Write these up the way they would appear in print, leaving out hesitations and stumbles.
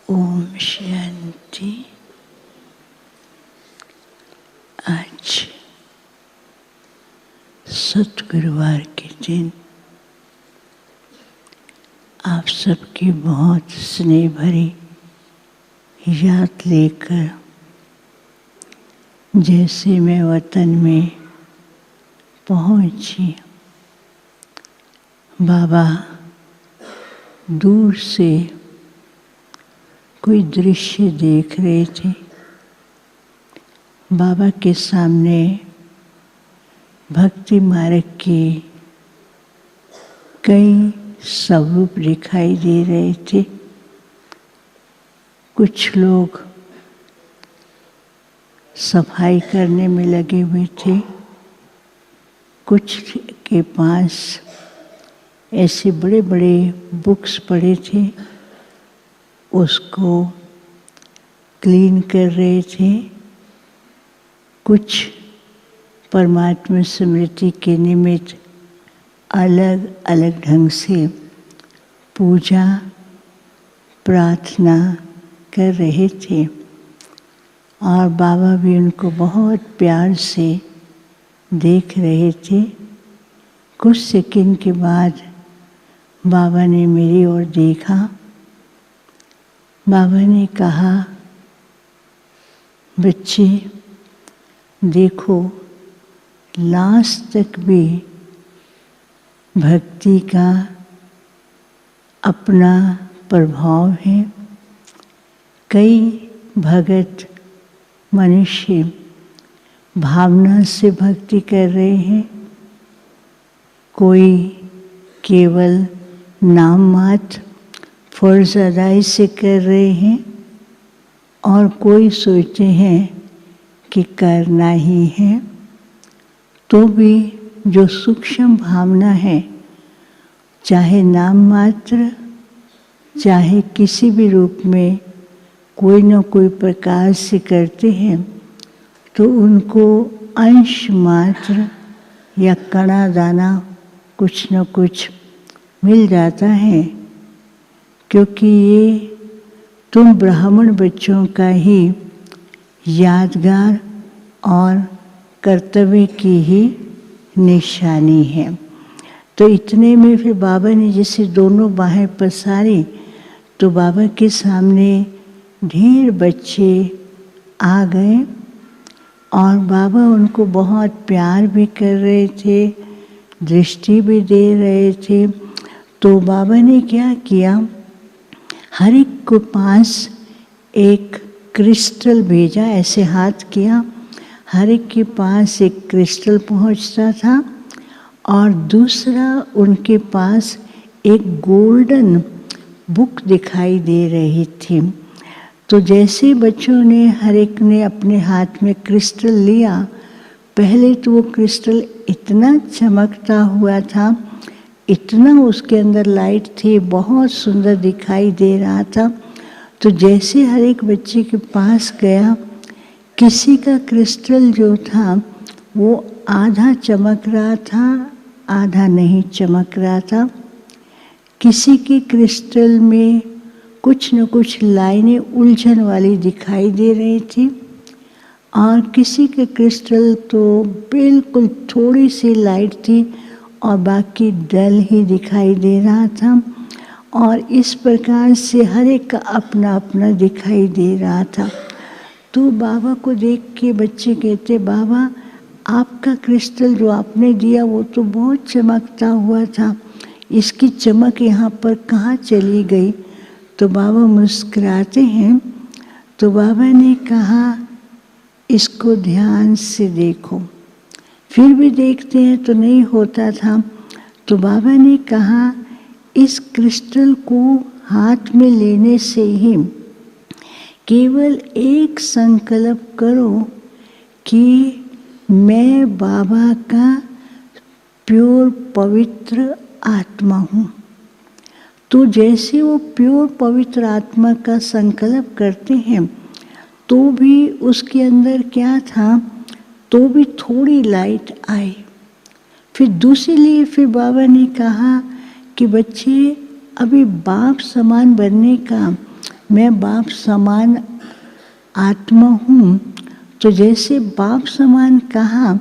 ओम शांति। आज सतगुरुवार के दिन आप सबकी बहुत स्नेह भरी याद लेकर जैसे मैं वतन में पहुंची, बाबा दूर से कोई दृश्य देख रहे थे। बाबा के सामने भक्ति मार्ग के कई स्वरूप दिखाई दे रहे थे। कुछ लोग सफाई करने में लगे हुए थे, कुछ के पास ऐसे बड़े बड़े बुक्स पड़े थे, उसको क्लीन कर रहे थे। कुछ परमात्मा स्मृति के निमित्त अलग अलग ढंग से पूजा प्रार्थना कर रहे थे और बाबा भी उनको बहुत प्यार से देख रहे थे। कुछ सेकंड के बाद बाबा ने मेरी ओर देखा। बाबा ने कहा, बच्चे देखो, लास्ट तक भी भक्ति का अपना प्रभाव है। कई भगत मनुष्य भावना से भक्ति कर रहे हैं, कोई केवल नाम मात्र फर्ज अदाई से कर रहे हैं और कोई सोचते हैं कि करना ही है। तो भी जो सूक्ष्म भावना है, चाहे नाम मात्र चाहे किसी भी रूप में कोई न कोई प्रकार से करते हैं, तो उनको अंश मात्र या कणा दाना कुछ न कुछ मिल जाता है। क्योंकि ये तुम ब्राह्मण बच्चों का ही यादगार और कर्तव्य की ही निशानी है। तो इतने में फिर बाबा ने जैसे दोनों बाहें पसारी, तो बाबा के सामने ढेर बच्चे आ गए और बाबा उनको बहुत प्यार भी कर रहे थे, दृष्टि भी दे रहे थे। तो बाबा ने क्या किया, हर एक को पास एक क्रिस्टल भेजा, ऐसे हाथ किया, हर एक के पास एक क्रिस्टल पहुंचता था और दूसरा उनके पास एक गोल्डन बुक दिखाई दे रही थी। तो जैसे बच्चों ने हर एक ने अपने हाथ में क्रिस्टल लिया, पहले तो वो क्रिस्टल इतना चमकता हुआ था, इतना उसके अंदर लाइट थी, बहुत सुंदर दिखाई दे रहा था। तो जैसे हर एक बच्चे के पास गया, किसी का क्रिस्टल जो था वो आधा चमक रहा था, आधा नहीं चमक रहा था। किसी के क्रिस्टल में कुछ न कुछ लाइनें उलझन वाली दिखाई दे रही थी और किसी के क्रिस्टल तो बिल्कुल थोड़ी सी लाइट थी और बाकी डल ही दिखाई दे रहा था। और इस प्रकार से हर एक का अपना अपना दिखाई दे रहा था। तो बाबा को देख के बच्चे कहते, बाबा आपका क्रिस्टल जो आपने दिया वो तो बहुत चमकता हुआ था, इसकी चमक यहाँ पर कहाँ चली गई? तो बाबा मुस्कुराते हैं। तो बाबा ने कहा, इसको ध्यान से देखो। फिर भी देखते हैं तो नहीं होता था। तो बाबा ने कहा, इस क्रिस्टल को हाथ में लेने से ही केवल एक संकल्प करो कि मैं बाबा का प्योर पवित्र आत्मा हूँ। तो जैसे वो प्योर पवित्र आत्मा का संकल्प करते हैं, तो भी उसके अंदर क्या था, तो भी थोड़ी लाइट आई। फिर दूसरे लिए फिर बाबा ने कहा कि बच्चे अभी बाप समान बनने का मैं बाप समान आत्मा हूँ, तो जैसे बाप समान कहा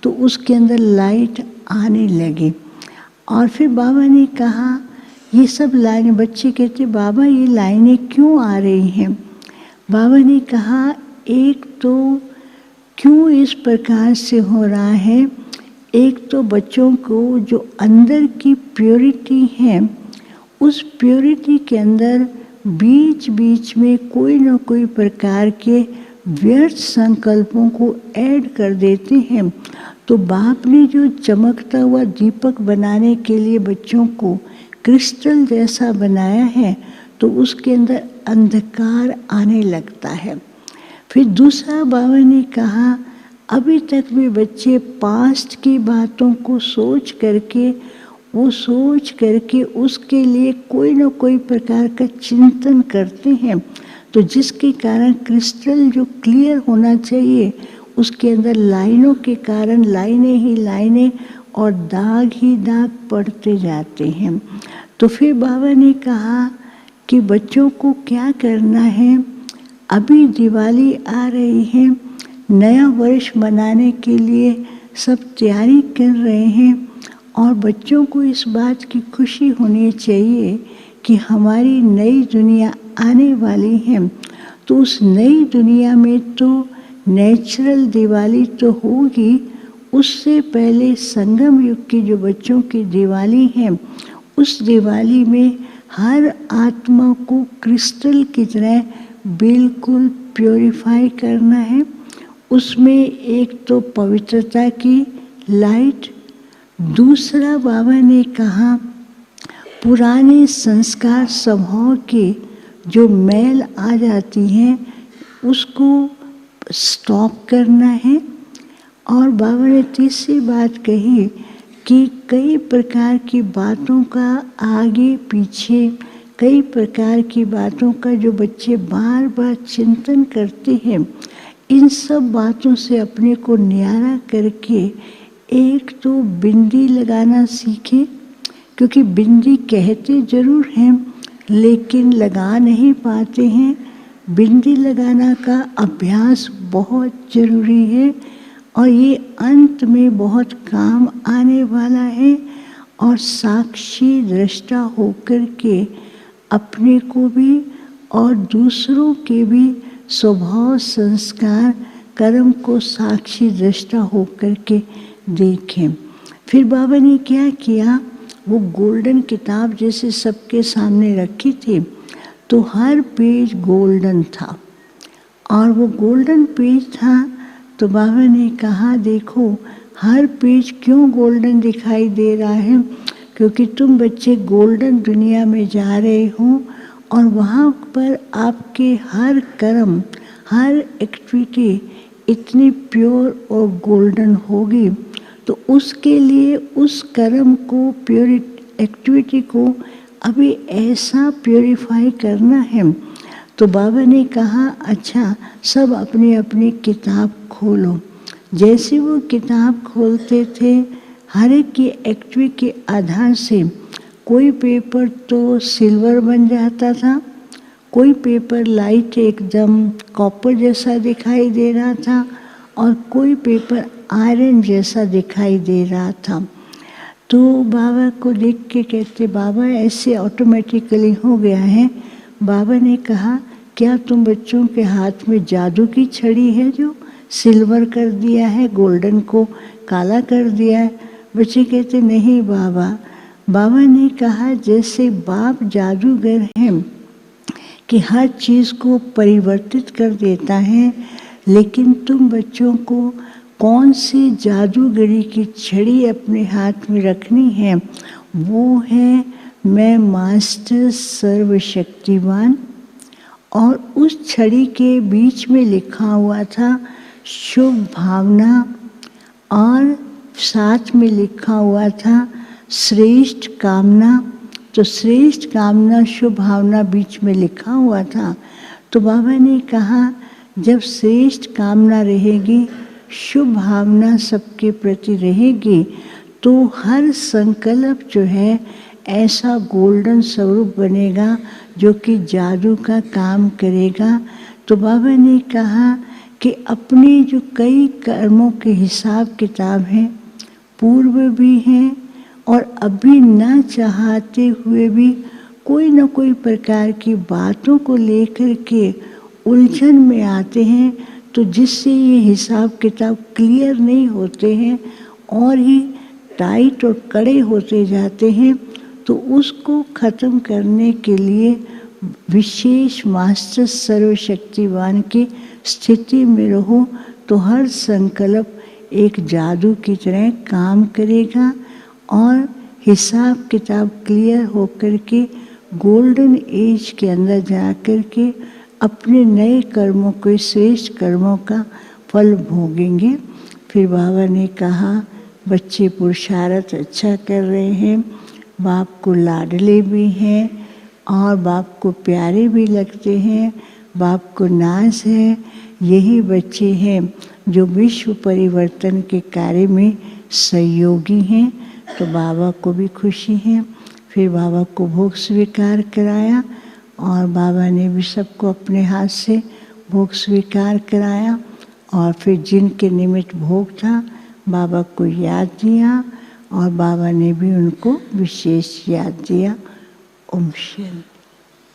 तो उसके अंदर लाइट आने लगी। और फिर बाबा ने कहा ये सब लाइनें, बच्चे कहते बाबा ये लाइनें क्यों आ रही हैं? बाबा ने कहा एक तो क्यों इस प्रकार से हो रहा है, एक तो बच्चों को जो अंदर की प्योरिटी है, उस प्योरिटी के अंदर बीच बीच में कोई न कोई प्रकार के व्यर्थ संकल्पों को ऐड कर देते हैं। तो बाप ने जो चमकता हुआ दीपक बनाने के लिए बच्चों को क्रिस्टल जैसा बनाया है, तो उसके अंदर अंधकार आने लगता है। फिर दूसरा बाबा ने कहा अभी तक भी बच्चे पास्ट की बातों को सोच करके उसके लिए कोई न कोई प्रकार का चिंतन करते हैं, तो जिसके कारण क्रिस्टल जो क्लियर होना चाहिए उसके अंदर लाइनों के कारण लाइनें ही लाइनें और दाग ही दाग पड़ते जाते हैं। तो फिर बाबा ने कहा कि बच्चों को क्या करना है, अभी दिवाली आ रही है, नया वर्ष मनाने के लिए सब तैयारी कर रहे हैं, और बच्चों को इस बात की खुशी होनी चाहिए कि हमारी नई दुनिया आने वाली है। तो उस नई दुनिया में तो नेचुरल दिवाली तो होगी, उससे पहले संगम युग की जो बच्चों की दिवाली है, उस दिवाली में हर आत्मा को क्रिस्टल की तरह बिल्कुल प्योरीफाई करना है। उसमें एक तो पवित्रता की लाइट, दूसरा बाबा ने कहा पुराने संस्कार स्वभाव के जो मैल आ जाती हैं उसको स्टॉप करना है। और बाबा ने तीसरी बात कही कि कई प्रकार की बातों का आगे पीछे, कई प्रकार की बातों का जो बच्चे बार बार चिंतन करते हैं, इन सब बातों से अपने को न्यारा करके एक तो बिंदी लगाना सीखें, क्योंकि बिंदी कहते ज़रूर हैं लेकिन लगा नहीं पाते हैं। बिंदी लगाना का अभ्यास बहुत ज़रूरी है और ये अंत में बहुत काम आने वाला है। और साक्षी दृष्टा होकर के अपने को भी और दूसरों के भी स्वभाव संस्कार कर्म को साक्षी दृष्टा होकर के देखें। फिर बाबा ने क्या किया, वो गोल्डन किताब जैसे सबके सामने रखी थी, तो हर पेज गोल्डन था, और वो गोल्डन पेज था। तो बाबा ने कहा देखो हर पेज क्यों गोल्डन दिखाई दे रहा है, क्योंकि तुम बच्चे गोल्डन दुनिया में जा रहे हो, और वहाँ पर आपके हर कर्म, हर एक्टिविटी इतनी प्योर और गोल्डन होगी। तो उसके लिए उस कर्म को, प्योर एक्टिविटी को अभी ऐसा प्योरीफाई करना है। तो बाबा ने कहा अच्छा सब अपनी अपनी किताब खोलो। जैसे वो किताब खोलते थे, हर एक की एक्टिविटी के आधार से कोई पेपर तो सिल्वर बन जाता था, कोई पेपर लाइट एकदम कॉपर जैसा दिखाई दे रहा था, और कोई पेपर आयरन जैसा दिखाई दे रहा था। तो बाबा को देख के कहते बाबा ऐसे ऑटोमेटिकली हो गया है। बाबा ने कहा क्या तुम बच्चों के हाथ में जादू की छड़ी है जो सिल्वर कर दिया है, गोल्डन को काला कर दिया है? बच्चे कहते नहीं बाबा। बाबा ने कहा जैसे बाप जादूगर हैं कि हर चीज़ को परिवर्तित कर देता है, लेकिन तुम बच्चों को कौन सी जादूगरी की छड़ी अपने हाथ में रखनी है, वो है मैं मास्टर सर्वशक्तिवान। और उस छड़ी के बीच में लिखा हुआ था शुभ भावना, और साथ में लिखा हुआ था श्रेष्ठ कामना। तो श्रेष्ठ कामना शुभ भावना बीच में लिखा हुआ था। तो बाबा ने कहा जब श्रेष्ठ कामना रहेगी, शुभ भावना सबके प्रति रहेगी, तो हर संकल्प जो है ऐसा गोल्डन स्वरूप बनेगा जो कि जादू का काम करेगा। तो बाबा ने कहा कि अपने जो कई कर्मों के हिसाब किताब हैं, पूर्व भी हैं और अभी ना चाहते हुए भी कोई न कोई प्रकार की बातों को लेकर के उलझन में आते हैं, तो जिससे ये हिसाब किताब क्लियर नहीं होते हैं और ही टाइट और कड़े होते जाते हैं, तो उसको ख़त्म करने के लिए विशेष मास्टर सर्वशक्तिवान की स्थिति में रहो तो हर संकल्प एक जादू की तरह काम करेगा और हिसाब किताब क्लियर होकर के गोल्डन एज के अंदर जा कर के अपने नए कर्मों के श्रेष्ठ कर्मों का फल भोगेंगे। फिर बाबा ने कहा बच्चे पुरुषार्थ अच्छा कर रहे हैं, बाप को लाडले भी हैं और बाप को प्यारे भी लगते हैं, बाप को नाज है। यही बच्चे हैं जो विश्व परिवर्तन के कार्य में सहयोगी हैं। तो बाबा को भी खुशी है। फिर बाबा को भोग स्वीकार कराया और बाबा ने भी सबको अपने हाथ से भोग स्वीकार कराया और फिर जिनके निमित्त भोग था बाबा को याद दिया और बाबा ने भी उनको विशेष याद दिया। ओम शांति।